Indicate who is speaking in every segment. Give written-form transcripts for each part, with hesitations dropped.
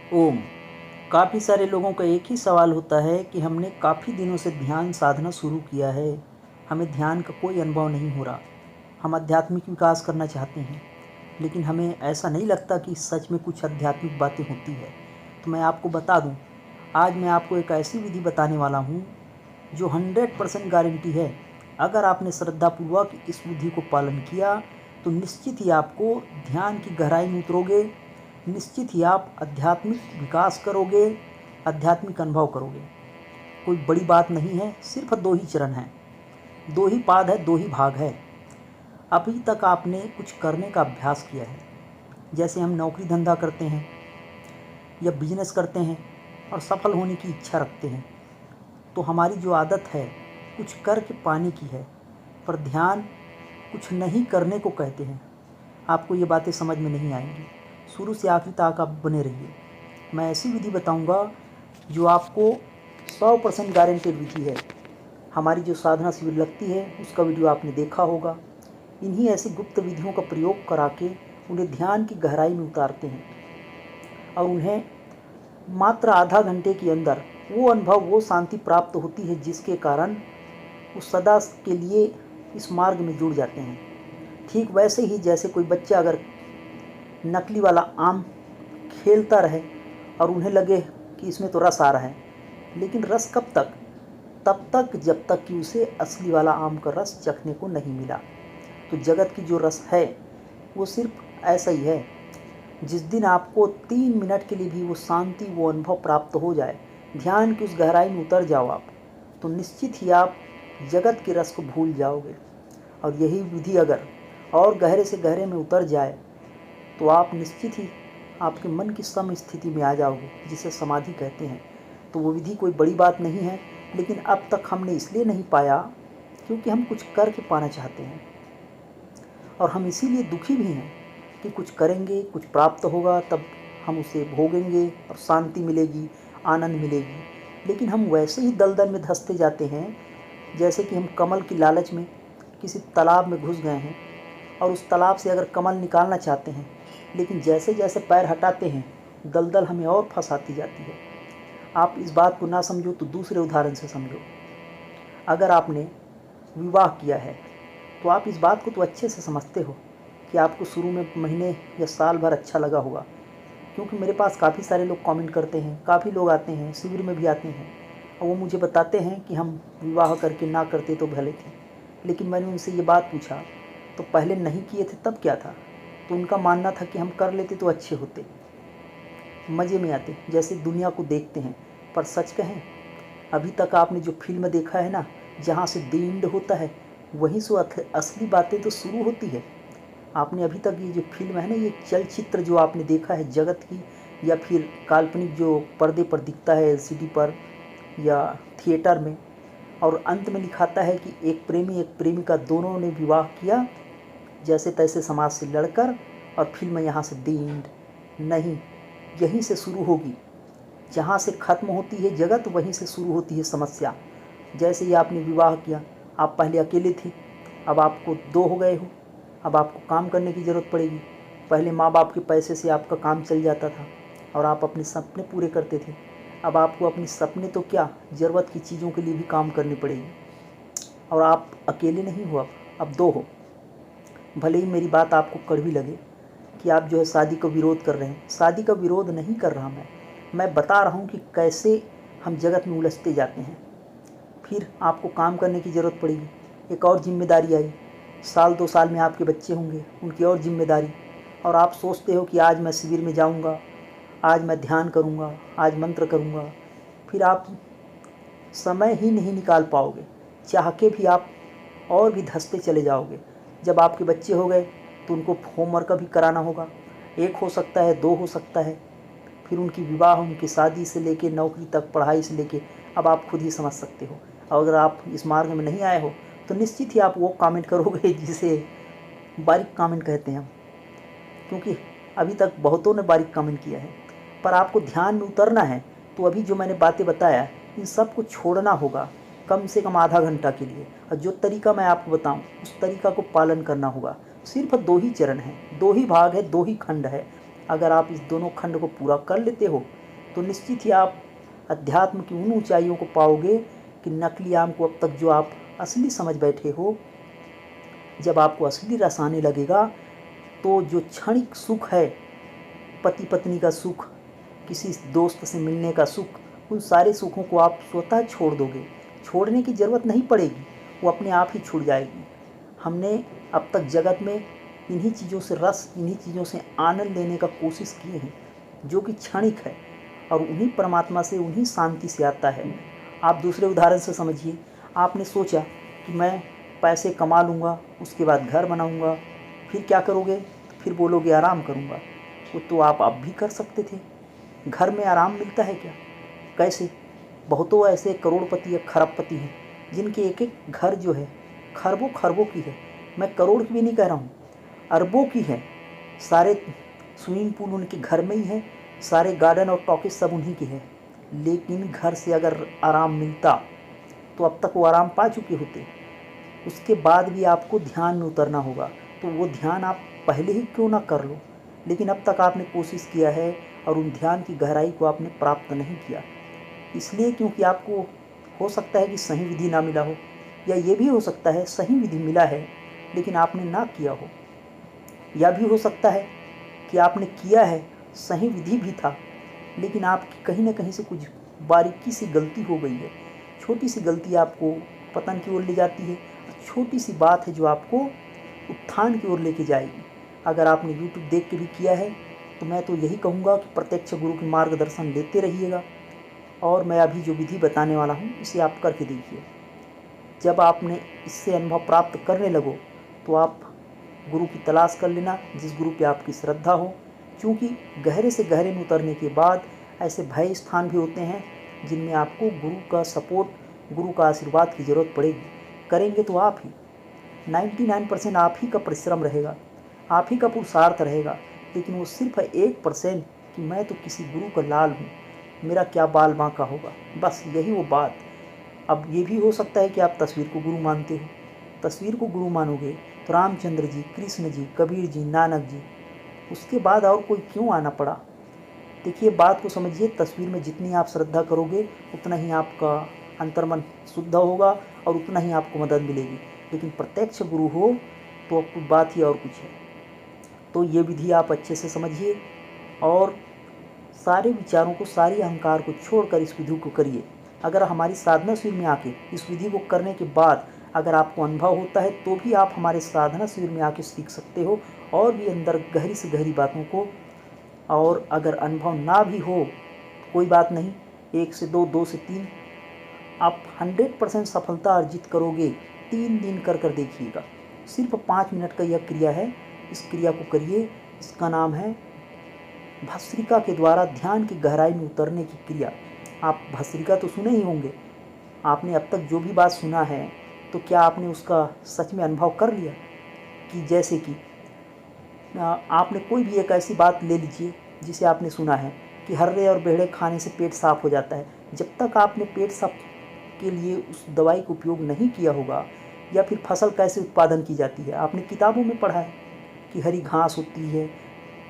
Speaker 1: ओम। काफ़ी सारे लोगों का एक ही सवाल होता है कि हमने काफ़ी दिनों से ध्यान साधना शुरू किया है, हमें ध्यान का कोई अनुभव नहीं हो रहा। हम आध्यात्मिक विकास करना चाहते हैं, लेकिन हमें ऐसा नहीं लगता कि सच में कुछ आध्यात्मिक बातें होती है। तो मैं आपको बता दूं, आज मैं आपको एक ऐसी विधि बताने वाला हूं जो 100% गारंटी है। अगर आपने श्रद्धापूर्वक इस विधि को पालन किया तो निश्चित ही आपको ध्यान की गहराई में उतरोगे, निश्चित ही आप आध्यात्मिक विकास करोगे, आध्यात्मिक अनुभव करोगे। कोई बड़ी बात नहीं है, सिर्फ 2 ही चरण हैं, 2 ही पाद है, 2 ही भाग है। अभी तक आपने कुछ करने का अभ्यास किया है, जैसे हम नौकरी धंधा करते हैं या बिजनेस करते हैं और सफल होने की इच्छा रखते हैं, तो हमारी जो आदत है कुछ करके पाने की है, पर ध्यान कुछ नहीं करने को कहते हैं। आपको ये बातें समझ में नहीं आएंगी, शुरू से आखिर तक आप बने रहिए। मैं ऐसी विधि बताऊंगा जो आपको 100% गारंटेड विधि है। हमारी जो साधना शिविर लगती है उसका वीडियो आपने देखा होगा। इन्हीं ऐसी गुप्त विधियों का प्रयोग करा के उन्हें ध्यान की गहराई में उतारते हैं और उन्हें मात्र आधा घंटे के अंदर वो अनुभव, वो शांति प्राप्त होती है जिसके कारण वो सदा के लिए इस मार्ग में जुड़ जाते हैं। ठीक वैसे ही जैसे कोई बच्चा अगर नकली वाला आम खेलता रहे और उन्हें लगे कि इसमें तो रस आ रहा है, लेकिन रस कब तक? तब तक जब तक कि उसे असली वाला आम का रस चखने को नहीं मिला। तो जगत की जो रस है वो सिर्फ ऐसा ही है। जिस दिन आपको 3 मिनट के लिए भी वो शांति, वो अनुभव प्राप्त हो जाए, ध्यान की उस गहराई में उतर जाओ आप, तो निश्चित ही आप जगत के रस को भूल जाओगे। और यही विधि अगर और गहरे से गहरे में उतर जाए तो आप निश्चित ही आपके मन की सम स्थिति में आ जाओगे, जिसे समाधि कहते हैं। तो वो विधि कोई बड़ी बात नहीं है, लेकिन अब तक हमने इसलिए नहीं पाया क्योंकि हम कुछ करके पाना चाहते हैं, और हम इसीलिए दुखी भी हैं कि कुछ करेंगे, कुछ प्राप्त होगा, तब हम उसे भोगेंगे और शांति मिलेगी, आनंद मिलेगी। लेकिन हम वैसे ही दलदल में धंसते जाते हैं जैसे कि हम कमल की लालच में किसी तालाब में घुस गए हैं और उस तालाब से अगर कमल निकालना चाहते हैं, लेकिन जैसे जैसे पैर हटाते हैं दलदल हमें और फंसाती जाती है। आप इस बात को ना समझो तो दूसरे उदाहरण से समझो। अगर आपने विवाह किया है तो आप इस बात को तो अच्छे से समझते हो कि आपको शुरू में महीने या साल भर अच्छा लगा होगा, क्योंकि मेरे पास काफ़ी सारे लोग कमेंट करते हैं, काफ़ी लोग आते हैं, शिविर में भी आते हैं और वो मुझे बताते हैं कि हम विवाह करके ना करते तो भले थे। लेकिन मैंने उनसे ये बात पूछा, तो पहले नहीं किए थे तब क्या था? तो उनका मानना था कि हम कर लेते तो अच्छे होते, मज़े में आते, जैसे दुनिया को देखते हैं। पर सच कहें, अभी तक आपने जो फिल्म देखा है ना, जहाँ से द एंड होता है वहीं से असली बातें तो शुरू होती है। आपने अभी तक ये जो फिल्म है ना, ये चलचित्र जो आपने देखा है जगत की, या फिर काल्पनिक जो पर्दे पर दिखता है एलसीडी पर या थिएटर में, और अंत में लिखाता है कि एक प्रेमी एक प्रेमिका दोनों ने विवाह किया जैसे तैसे समाज से लड़कर, और फिल्म यहाँ से द एंड नहीं, यहीं से शुरू होगी। जहाँ से ख़त्म होती है जगत वहीं से शुरू होती है समस्या। जैसे ही आपने विवाह किया, आप पहले अकेले थे, अब आपको 2 हो गए हो, अब आपको काम करने की ज़रूरत पड़ेगी। पहले माँ बाप के पैसे से आपका काम चल जाता था और आप अपने सपने पूरे करते थे। अब आपको अपने सपने तो क्या, ज़रूरत की चीज़ों के लिए भी काम करनी पड़ेगी। और आप अकेले नहीं हो, अब 2 हो। भले ही मेरी बात आपको कड़वी लगे कि आप जो है शादी का विरोध कर रहे हैं, शादी का विरोध नहीं कर रहा मैं बता रहा हूँ कि कैसे हम जगत में उलझते जाते हैं। फिर आपको काम करने की ज़रूरत पड़ेगी, एक और जिम्मेदारी आई, साल 2 साल में आपके बच्चे होंगे, उनकी और जिम्मेदारी, और आप सोचते हो कि आज मैं शिविर में जाऊंगा, आज मैं ध्यान करूंगा, आज मंत्र करूंगा। फिर आप समय ही नहीं निकाल पाओगे, चाह के भी आप और भी धंसते चले जाओगे। जब आपके बच्चे हो गए तो उनको होमवर्क भी कराना होगा, 1 हो सकता है, 2 हो सकता है, फिर उनकी विवाह, उनकी शादी से लेके नौकरी तक, पढ़ाई से लेके, अब आप खुद ही समझ सकते हो। और अगर आप इस मार्ग में नहीं आए हो तो निश्चित ही आप वो कमेंट करोगे जिसे बारीक कमेंट कहते हैं हम, क्योंकि अभी तक बहुतों ने बारीक कमेंट किया है। पर आपको ध्यान में उतरना है तो अभी जो मैंने बातें बताया, इन सब को छोड़ना होगा कम से कम आधा घंटा के लिए, और जो तरीका मैं आपको बताऊं उस तरीका को पालन करना होगा। सिर्फ 2 ही चरण हैं, 2 ही भाग है, 2 ही खंड है। अगर आप इस दोनों खंड को पूरा कर लेते हो तो निश्चित ही आप अध्यात्म की उन ऊंचाइयों को पाओगे कि नकली आम को अब तक जो आप असली समझ बैठे हो, जब आपको असली रस आने लगेगा तो जो क्षणिक सुख है, पति पत्नी का सुख, किसी दोस्त से मिलने का सुख, उन सारे सुखों को आप स्वतः छोड़ दोगे। छोड़ने की ज़रूरत नहीं पड़ेगी, वो अपने आप ही छूट जाएगी। हमने अब तक जगत में इन्हीं चीज़ों से रस, इन्हीं चीज़ों से आनंद लेने का कोशिश किए हैं जो कि क्षणिक है, और उन्हीं परमात्मा से, उन्हीं शांति से आता है। आप दूसरे उदाहरण से समझिए। आपने सोचा कि मैं पैसे कमा लूँगा, उसके बाद घर बनाऊँगा, फिर क्या करोगे? फिर बोलोगे आराम करूँगा। वो तो आप अब भी कर सकते थे। घर में आराम मिलता है क्या? कैसे? बहुतों ऐसे करोड़पति या खरबपति हैं जिनके एक एक घर जो है खरबों खरबों की है। मैं करोड़ की भी नहीं कह रहा हूँ, अरबों की है। सारे स्विमिंग पूल उनके घर में ही है, सारे गार्डन और टॉकीज सब उन्हीं के हैं। लेकिन घर से अगर आराम मिलता तो अब तक वो आराम पा चुके होते। उसके बाद भी आपको ध्यान में उतरना होगा, तो वो ध्यान आप पहले ही क्यों ना कर लो। लेकिन अब तक आपने कोशिश किया है और उन ध्यान की गहराई को आपने प्राप्त नहीं किया, इसलिए क्योंकि आपको हो सकता है कि सही विधि ना मिला हो, या ये भी हो सकता है सही विधि मिला है लेकिन आपने ना किया हो। या भी हो सकता है कि आपने किया है, सही विधि भी था, लेकिन आपकी कहीं ना कहीं से कुछ बारीकी सी गलती हो गई है। छोटी सी गलती आपको पतन की ओर ले जाती है, छोटी सी बात है जो आपको उत्थान की ओर लेके जाएगी। अगर आपने YouTube देख के भी किया है तो मैं तो यही कहूँगा कि प्रत्यक्ष गुरु के मार्गदर्शन लेते रहिएगा, और मैं अभी जो विधि बताने वाला हूँ इसे आप करके देखिए। जब आपने इससे अनुभव प्राप्त करने लगो तो आप गुरु की तलाश कर लेना, जिस गुरु पे आपकी श्रद्धा हो। क्योंकि गहरे से गहरे में उतरने के बाद ऐसे भय स्थान भी होते हैं जिनमें आपको गुरु का सपोर्ट, गुरु का आशीर्वाद की ज़रूरत पड़ेगी। करेंगे तो आप ही, 99% आप ही का परिश्रम रहेगा, आप ही का पुरुषार्थ रहेगा। लेकिन वो सिर्फ 1% कि मैं तो किसी गुरु का लाल हूँ, मेरा क्या बाल बांका होगा, बस यही वो बात। अब ये भी हो सकता है कि आप तस्वीर को गुरु मानते हो। तस्वीर को गुरु मानोगे तो रामचंद्र जी, कृष्ण जी, कबीर जी, नानक जी, उसके बाद और कोई क्यों आना पड़ा? देखिए, बात को समझिए। तस्वीर में जितनी आप श्रद्धा करोगे उतना ही आपका अंतर्मन शुद्ध होगा और उतना ही आपको मदद मिलेगी। लेकिन प्रत्यक्ष गुरु हो तो अब बात ही और कुछ है। तो ये विधि आप अच्छे से समझिए और सारे विचारों को, सारी अहंकार को छोड़कर इस विधि को करिए। अगर हमारी साधना शिविर में आके इस विधि को करने के बाद अगर आपको अनुभव होता है तो भी आप हमारे साधना शिविर में आके सीख सकते हो और भी अंदर गहरी से गहरी बातों को। और अगर अनुभव ना भी हो कोई बात नहीं, 1 से 2, 2 से 3, आप 100% सफलता अर्जित करोगे। 3 दिन कर कर देखिएगा। सिर्फ 5 मिनट का यह क्रिया है, इस क्रिया को करिए। इसका नाम है भस्त्रिका के द्वारा ध्यान की गहराई में उतरने की क्रिया। आप भस्त्रिका तो सुने ही होंगे। आपने अब तक जो भी बात सुना है तो क्या आपने उसका सच में अनुभव कर लिया? कि जैसे कि आपने कोई भी एक ऐसी बात ले लीजिए जिसे आपने सुना है कि हर्रे और बेहड़े खाने से पेट साफ हो जाता है। जब तक आपने पेट साफ के लिए उस दवाई का उपयोग नहीं किया होगा, या फिर फसल कैसे उत्पादन की जाती है, आपने किताबों में पढ़ा है कि हरी घास होती है,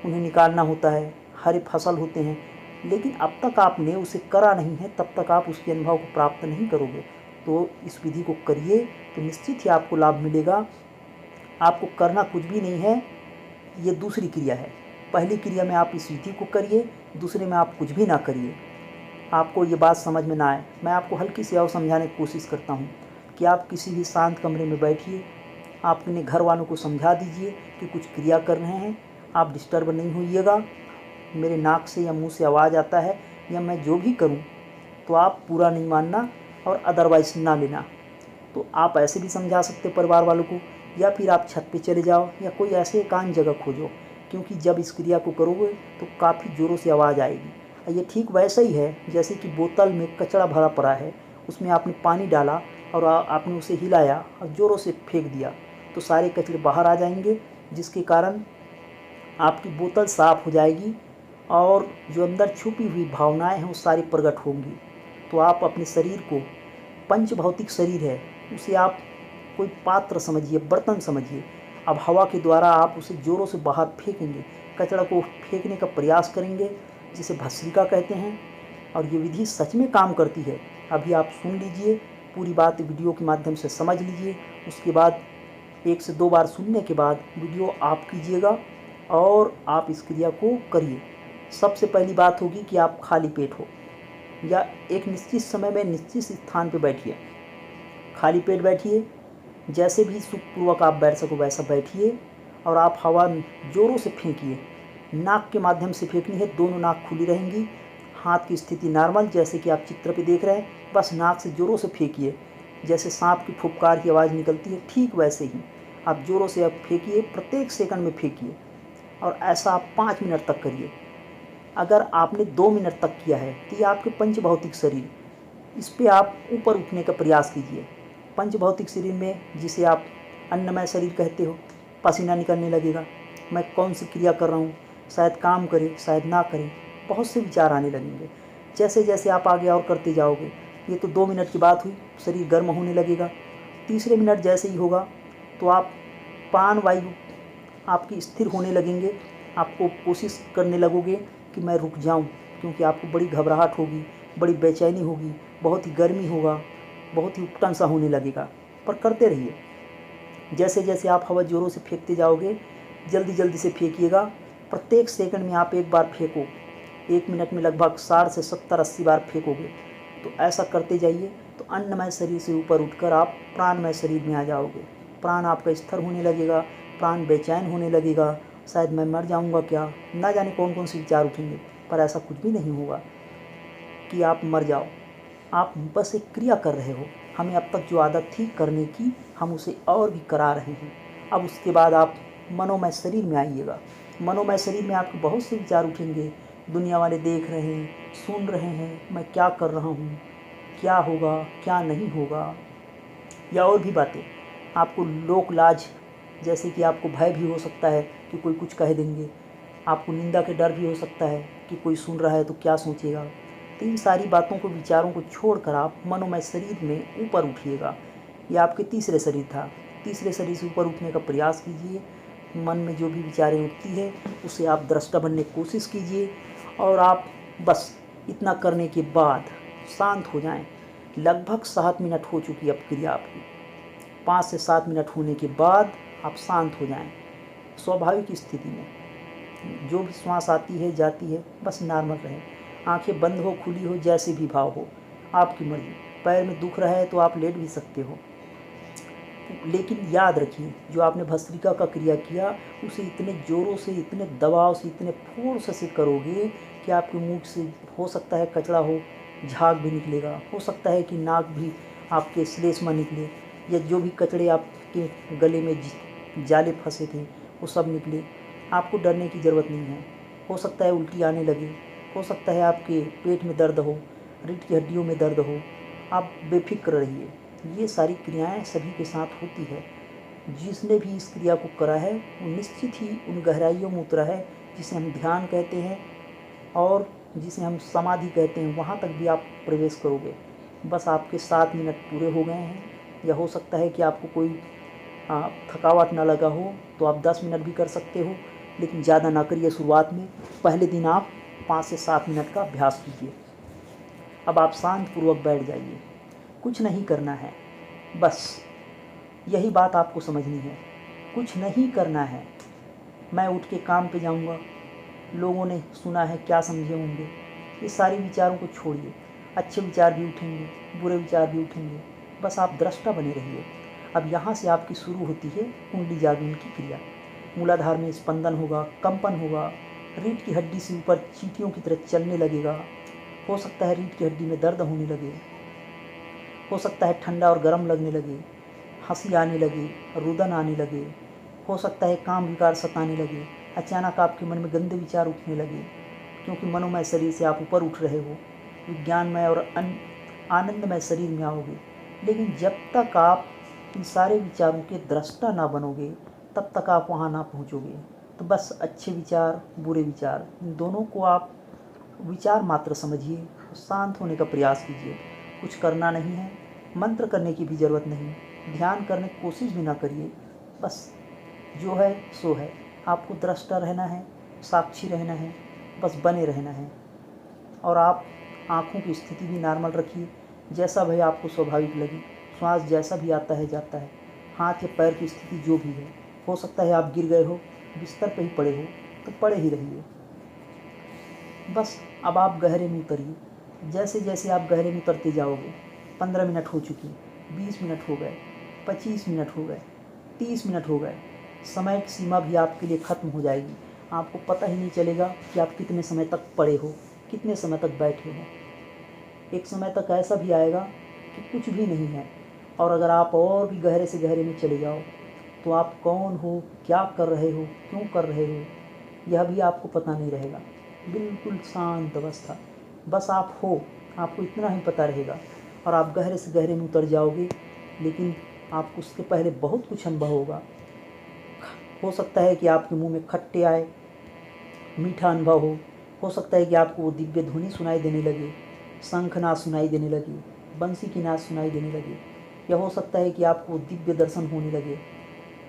Speaker 1: उन्हें निकालना होता है, हरे फसल होते हैं, लेकिन अब तक आपने उसे करा नहीं है, तब तक आप उसके अनुभव को प्राप्त नहीं करोगे। तो इस विधि को करिए तो निश्चित ही आपको लाभ मिलेगा। आपको करना कुछ भी नहीं है, ये दूसरी क्रिया है। पहली क्रिया में आप इस विधि को करिए, दूसरे में आप कुछ भी ना करिए। आपको ये बात समझ में ना आए, मैं आपको हल्की सी और समझाने की कोशिश करता हूँ कि आप किसी भी शांत कमरे में बैठिए, आप अपने घर वालों को समझा दीजिए कि कुछ क्रिया कर रहे हैं, आप डिस्टर्ब नहीं होइएगा। मेरे नाक से या मुंह से आवाज़ आता है या मैं जो भी करूं तो आप पूरा नहीं मानना और अदरवाइज ना लेना। तो आप ऐसे भी समझा सकते परिवार वालों को, या फिर आप छत पे चले जाओ या कोई ऐसे एकांत जगह खोजो, क्योंकि जब इस क्रिया को करोगे तो काफ़ी ज़ोरों से आवाज़ आएगी। ये ठीक वैसा ही है जैसे कि बोतल में कचरा भरा पड़ा है, उसमें आपने पानी डाला और आपने उसे हिलाया और ज़ोरों से फेंक दिया तो सारे कचरे बाहर आ जाएंगे, जिसके कारण आपकी बोतल साफ़ हो जाएगी और जो अंदर छुपी हुई भावनाएं हैं वो सारी प्रकट होंगी। तो आप अपने शरीर को, पंच भौतिक शरीर है, उसे आप कोई पात्र समझिए, बर्तन समझिए। अब हवा के द्वारा आप उसे ज़ोरों से बाहर फेंकेंगे, कचरा को फेंकने का प्रयास करेंगे, जिसे भस्त्रिका कहते हैं। और ये विधि सच में काम करती है। अभी आप सुन लीजिए, पूरी बात वीडियो के माध्यम से समझ लीजिए। उसके बाद 1 से 2 बार सुनने के बाद वीडियो आप कीजिएगा और आप इस क्रिया को करिए। सबसे पहली बात होगी कि आप खाली पेट हो या एक निश्चित समय में निश्चित स्थान पर बैठिए। खाली पेट बैठिए, जैसे भी सुखपूर्वक आप बैठ सको वैसा बैठिए और आप हवा ज़ोरों से फेंकिए। नाक के माध्यम से फेंकनी है, दोनों नाक खुली रहेंगी। हाथ की स्थिति नॉर्मल, जैसे कि आप चित्र पे देख रहे हैं, बस नाक से ज़ोरों से फेंकिए। जैसे सांप की फुफकार की आवाज़ निकलती है, ठीक वैसे ही आप ज़ोरों से आप फेंकिए, प्रत्येक सेकंड में फेंकिए। और ऐसा आप 5 मिनट तक करिए। अगर आपने 2 मिनट तक किया है तो ये आपके पंचभौतिक शरीर, इस पर आप ऊपर उठने का प्रयास कीजिए। पंचभौतिक शरीर में, जिसे आप अन्नमय शरीर कहते हो, पसीना निकलने लगेगा। मैं कौन सी क्रिया कर रहा हूँ, शायद काम करे शायद ना करे, बहुत से विचार आने लगेंगे। जैसे जैसे आप आगे और करते जाओगे, ये तो 2 मिनट की बात हुई, शरीर गर्म होने लगेगा। तीसरे मिनट जैसे ही होगा तो आप प्राण वायु आपकी स्थिर होने लगेंगे। आपको कोशिश करने लगोगे कि मैं रुक जाऊं, क्योंकि आपको बड़ी घबराहट होगी, बड़ी बेचैनी होगी, बहुत ही गर्मी होगा, बहुत ही उपटन सा होने लगेगा। पर करते रहिए। जैसे जैसे आप हवा ज़ोरों से फेंकते जाओगे, जल्दी जल्दी से फेंकिएगा। प्रत्येक सेकंड में आप एक बार फेंको। 1 मिनट में लगभग 60 से 70-80 बार फेंकोगे। तो ऐसा करते जाइए, तो अन्नमय शरीर से ऊपर उठकर आप प्राणमय शरीर में आ जाओगे। प्राण आपका स्थिर होने लगेगा, प्राण बेचैन होने लगेगा। शायद मैं मर जाऊंगा क्या, ना जाने कौन कौन से विचार उठेंगे। पर ऐसा कुछ भी नहीं होगा कि आप मर जाओ। आप बस एक क्रिया कर रहे हो। हमें अब तक जो आदत थी करने की, हम उसे और भी करा रहे हैं। अब उसके बाद आप मनोमय शरीर में आइएगा। मनोमय शरीर में आपके बहुत से विचार उठेंगे। दुनिया वाले देख रहे हैं, सुन रहे हैं, मैं क्या कर रहा हूँ, क्या होगा क्या नहीं होगा, या और भी बातें। आपको लोक लाज, जैसे कि आपको भय भी हो सकता है कि कोई कुछ कह देंगे। आपको निंदा के डर भी हो सकता है कि कोई सुन रहा है तो क्या सोचेगा। तो इन सारी बातों को, विचारों को छोड़कर आप मनोमय शरीर में ऊपर उठिएगा। यह आपके तीसरे शरीर था। तीसरे शरीर से ऊपर उठने का प्रयास कीजिए। मन में जो भी विचारें उठती है उसे आप दृष्टा बनने की कोशिश कीजिए। और आप बस इतना करने के बाद शांत हो जाएं। लगभग 7 मिनट हो चुकी अब क्रिया आपकी। 5 से 7 मिनट होने के बाद आप शांत हो जाएं। स्वाभाविक स्थिति में जो भी श्वास आती है जाती है, बस नॉर्मल रहे। आंखें बंद हो खुली हो, जैसे भी भाव हो, आपकी मर्जी। पैर में दुख रहा है तो आप लेट भी सकते हो। लेकिन याद रखिए, जो आपने भस्त्रिका का क्रिया किया, उसे इतने ज़ोरों से, इतने दबाव से, इतने फोर्स से करोगे कि आपके मुंह से हो सकता है कचरा हो, झाग भी निकलेगा। हो सकता है कि नाक भी आपके श्लेष्मा निकले, या जो भी कचड़े आपके गले में जाले फंसे थे वो सब निकले। आपको डरने की ज़रूरत नहीं है। हो सकता है उल्टी आने लगे, हो सकता है आपके पेट में दर्द हो, रीढ़ की हड्डियों में दर्द हो। आप बेफिक्र रहिए। ये सारी क्रियाएं सभी के साथ होती है। जिसने भी इस क्रिया को करा है वो निश्चित ही उन गहराइयों में उतरा है, जिसे हम ध्यान कहते हैं और जिसे हम समाधि कहते हैं। वहाँ तक भी आप प्रवेश करोगे। बस आपके 7 मिनट पूरे हो गए हैं, या हो सकता है कि आपको कोई थकावट ना लगा हो तो आप 10 मिनट भी कर सकते हो, लेकिन ज़्यादा ना करिए शुरुआत में। पहले दिन आप 5 से 7 मिनट का अभ्यास कीजिए। अब आप शांतपूर्वक बैठ जाइए। कुछ नहीं करना है, बस यही बात आपको समझनी है। कुछ नहीं करना है। मैं उठ के काम पे जाऊंगा, लोगों ने सुना है क्या समझे होंगे, ये सारे विचारों को छोड़िए। अच्छे विचार भी उठेंगे, बुरे विचार भी उठेंगे, बस आप दृष्टा बने रहिए। अब यहाँ से आपकी शुरू होती है कुंडली जागरण की क्रिया। मूलाधार में स्पंदन होगा, कंपन होगा, रीढ़ की हड्डी से ऊपर चींटियों की तरह चलने लगेगा। हो सकता है रीढ़ की हड्डी में दर्द होने लगे, हो सकता है ठंडा और गर्म लगने लगे, हंसी आने लगे, रुदन आने लगे, हो सकता है काम विकार सताने लगे, अचानक आपके मन में गंदे विचार उठने लगे, क्योंकि मनोमय शरीर से आप ऊपर उठ रहे हो, विज्ञानमय और आनंदमय शरीर में आओगे। लेकिन जब तक आप इन सारे विचारों के दृष्टा ना बनोगे, तब तक आप वहाँ ना पहुँचोगे। तो बस अच्छे विचार, बुरे विचार, इन दोनों को आप विचार मात्र समझिए, शांत होने का प्रयास कीजिए। कुछ करना नहीं है, मंत्र करने की भी ज़रूरत नहीं, ध्यान करने की कोशिश भी ना करिए। बस जो है सो है। आपको दृष्टा रहना है, साक्षी रहना है, बस बने रहना है। और आप आँखों की स्थिति भी नॉर्मल रखिए, जैसा भाई आपको स्वाभाविक लगे। श्वास जैसा भी आता है जाता है। हाथ या पैर की स्थिति जो भी है, हो सकता है आप गिर गए हो, बिस्तर पे ही पड़े हो तो पड़े ही रहिए। बस अब आप गहरे में उतरिए। जैसे जैसे आप गहरे में उतरते जाओगे, 15 मिनट हो चुकी, 20 मिनट हो गए, 25 मिनट हो गए, 30 मिनट हो गए, समय की सीमा भी आपके लिए ख़त्म हो जाएगी। आपको पता ही नहीं चलेगा कि आप कितने समय तक पड़े हो, कितने समय तक बैठे हो। एक समय तक ऐसा भी आएगा कि कुछ भी नहीं है। और अगर आप और भी गहरे से गहरे में चले जाओ तो आप कौन हो, क्या कर रहे हो, क्यों कर रहे हो, यह भी आपको पता नहीं रहेगा। बिल्कुल शांत अवस्था, बस आप हो, आपको इतना ही पता रहेगा। और आप गहरे से गहरे में उतर जाओगे, लेकिन आपको उसके पहले बहुत कुछ अनुभव होगा। हो सकता है कि आपके मुंह में खट्टे आए, मीठा अनुभव हो सकता है कि आपको वो दिव्य ध्वनि सुनाई देने लगे, शंखनाद सुनाई देने लगे, बंसी की नाद सुनाई देने लगे। या हो सकता है कि आपको दिव्य दर्शन होने लगे,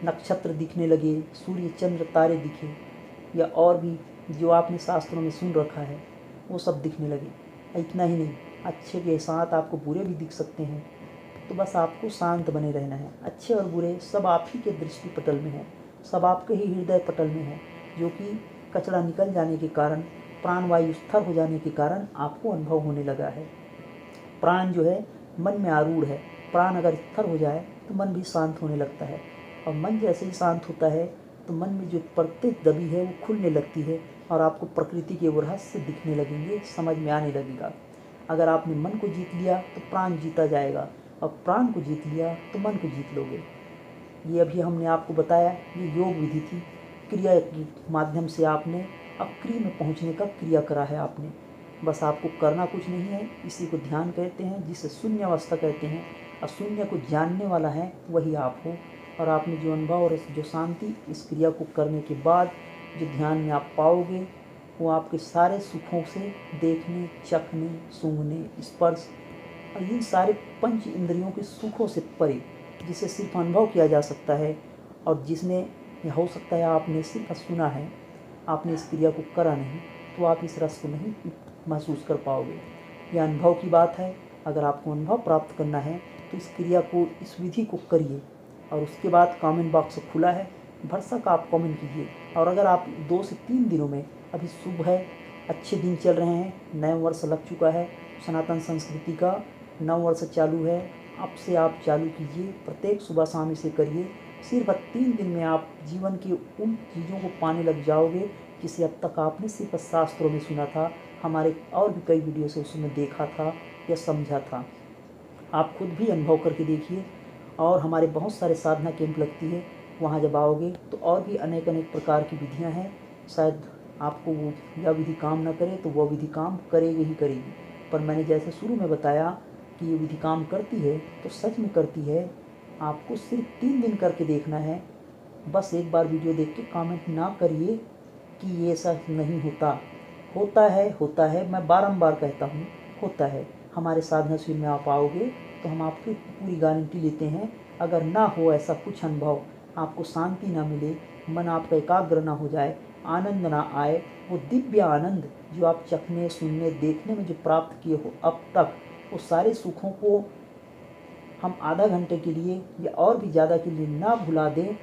Speaker 1: नक्षत्र दिखने लगे, सूर्य चंद्र तारे दिखे, या और भी जो आपने शास्त्रों में सुन रखा है वो सब दिखने लगे। इतना ही नहीं, अच्छे के साथ आपको बुरे भी दिख सकते हैं। तो बस आपको शांत बने रहना है। अच्छे और बुरे सब आप ही के दृष्टि पटल में है, सब आपके ही हृदय पटल में है, जो कि कचरा निकल जाने के कारण, प्राणवायु स्थिर हो जाने के कारण आपको अनुभव होने लगा है। प्राण जो है मन में आरूढ़ है। प्राण अगर स्थिर हो जाए तो मन भी शांत होने लगता है, और मन जैसे ही शांत होता है तो मन में जो प्रत्येक दबी है वो खुलने लगती है, और आपको प्रकृति के वो रहस्य दिखने लगेंगे, समझ में आने लगेगा। अगर आपने मन को जीत लिया तो प्राण जीता जाएगा, और प्राण को जीत लिया तो मन को जीत लोगे। ये अभी हमने आपको बताया, ये योग विधि थी। क्रिया के माध्यम से आपने अक्रिय में पहुंचने का क्रिया करा है आपने। बस आपको करना कुछ नहीं है, इसी को ध्यान कहते हैं, जिसे शून्य अवस्था कहते हैं। और शून्य को जानने वाला है वही आप हो। और आपने जो अनुभव और जो शांति इस क्रिया को करने के बाद जो ध्यान में आप पाओगे, वो आपके सारे सुखों से, देखने, चखने, सूंघने, स्पर्श और इन सारे पंच इंद्रियों के सुखों से परे, जिसे सिर्फ अनुभव किया जा सकता है, और जिसने हो सकता है आपने सिर्फ सुना है, आपने इस क्रिया को करा नहीं, तो आप इस रस को नहीं महसूस कर पाओगे। यह अनुभव की बात है। अगर आपको अनुभव प्राप्त करना है तो इस क्रिया को, इस विधि को करिए। और उसके बाद कमेंट बॉक्स खुला है, भरसक आप कमेंट कीजिए। और अगर आप 2 से 3 दिनों में, अभी शुभ है, अच्छे दिन चल रहे हैं, नया वर्ष लग चुका है, सनातन संस्कृति का नव वर्ष चालू है, अब से आप चालू कीजिए, प्रत्येक सुबह शाम इसे करिए। सिर्फ 3 दिन में आप जीवन की उन चीज़ों को पाने लग जाओगे जिसे अब तक आपने सिर्फ शास्त्रों में सुना था, हमारे और भी कई वीडियो से उसमें देखा था या समझा था। आप खुद भी अनुभव करके देखिए। और हमारे बहुत सारे साधना कैंप लगती है, वहाँ जब आओगे तो और भी अनेक अनेक प्रकार की विधियाँ हैं। शायद आपको वो यह विधि काम ना करे तो वह विधि काम करेगी ही करेगी, पर मैंने जैसे शुरू में बताया कि ये विधि काम करती है तो सच में करती है। आपको सिर्फ 3 दिन करके देखना है। बस एक बार वीडियो देख के कमेंट ना करिए कि ये ऐसा नहीं होता। होता है, मैं बारंबार कहता हूँ, होता है। हमारे साधना शिविर में आप आओगे तो हम आपकी पूरी गारंटी लेते हैं। अगर ना हो ऐसा कुछ अनुभव, आपको शांति ना मिले, मन आपका एकाग्र ना हो जाए, आनंद ना आए, वो दिव्य आनंद जो आप चखने, सुनने, देखने में जो प्राप्त किए हो अब तक, वो सारे सुखों को हम आधा घंटे के लिए या और भी ज़्यादा के लिए ना भुला दें,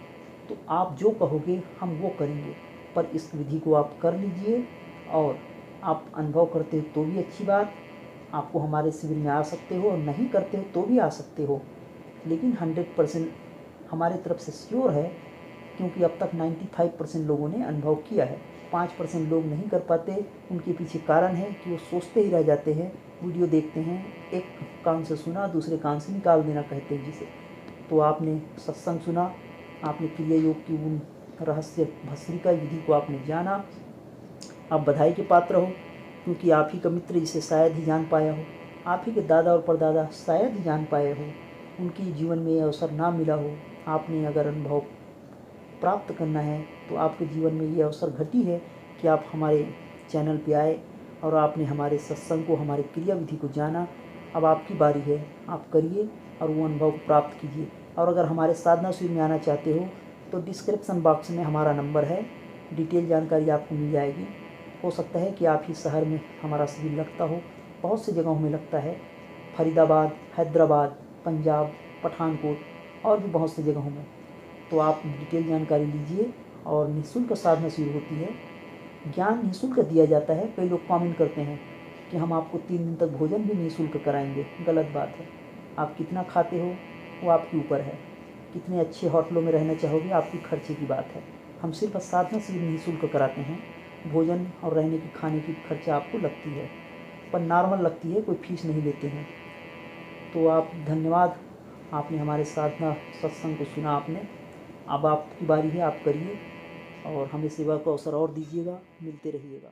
Speaker 1: तो आप जो कहोगे हम वो करेंगे। पर इस विधि को आप कर लीजिए, और आप अनुभव करते हो तो भी अच्छी बात, आपको हमारे शिविर में आ सकते हो, और नहीं करते हो तो भी आ सकते हो। लेकिन 100% हमारे तरफ से श्योर है, क्योंकि अब तक 95% लोगों ने अनुभव किया है। 5% लोग नहीं कर पाते, उनके पीछे कारण है कि वो सोचते ही रह जाते हैं, वीडियो देखते हैं, एक कान से सुना दूसरे कान से निकाल देना कहते हैं जिसे। तो आपने सत्संग सुना, आपने क्रिया योग की उन रहस्य भस्त्रिका विधि को आपने जाना, आप बधाई के पात्र हो, क्योंकि आप ही का मित्र जिसे शायद ही जान पाया हो, आप ही के दादा और परदादा शायद ही जान पाए हो, उनकी जीवन में यह अवसर ना मिला हो। आपने अगर अनुभव प्राप्त करना है तो आपके जीवन में ये अवसर घटी है कि आप हमारे चैनल पे आए और आपने हमारे सत्संग को, हमारे क्रिया विधि को जाना। अब आपकी बारी है, आप करिए और वो अनुभव प्राप्त कीजिए। और अगर हमारे साधना शिविर में आना चाहते हो तो डिस्क्रिप्शन बॉक्स में हमारा नंबर है, डिटेल जानकारी आपको मिल जाएगी। हो सकता है कि आप ही शहर में हमारा शिविर लगता हो, बहुत सी जगहों में लगता है, फरीदाबाद, हैदराबाद, पंजाब, पठानकोट और भी बहुत सी जगहों में। तो आप डिटेल जानकारी लीजिए। और निःशुल्क साधना शिविर होती है, ज्ञान निःशुल्क दिया जाता है। कई लोग कमेंट करते हैं कि हम आपको 3 दिन तक भोजन भी निःशुल्क कराएंगे। गलत बात है। आप कितना खाते हो वो आपके ऊपर है, कितने अच्छे होटलों में रहना चाहोगे आपकी खर्चे की बात है। हम सिर्फ साधना शिविर निःशुल्क कराते हैं। भोजन और रहने की खाने की खर्चा आपको लगती है, पर नॉर्मल लगती है, कोई फीस नहीं लेते हैं। तो आप धन्यवाद, आपने हमारे साधना सत्संग को सुना आपने। अब आपकी बारी है, आप करिए और हमें सेवा का अवसर और दीजिएगा। मिलते रहिएगा।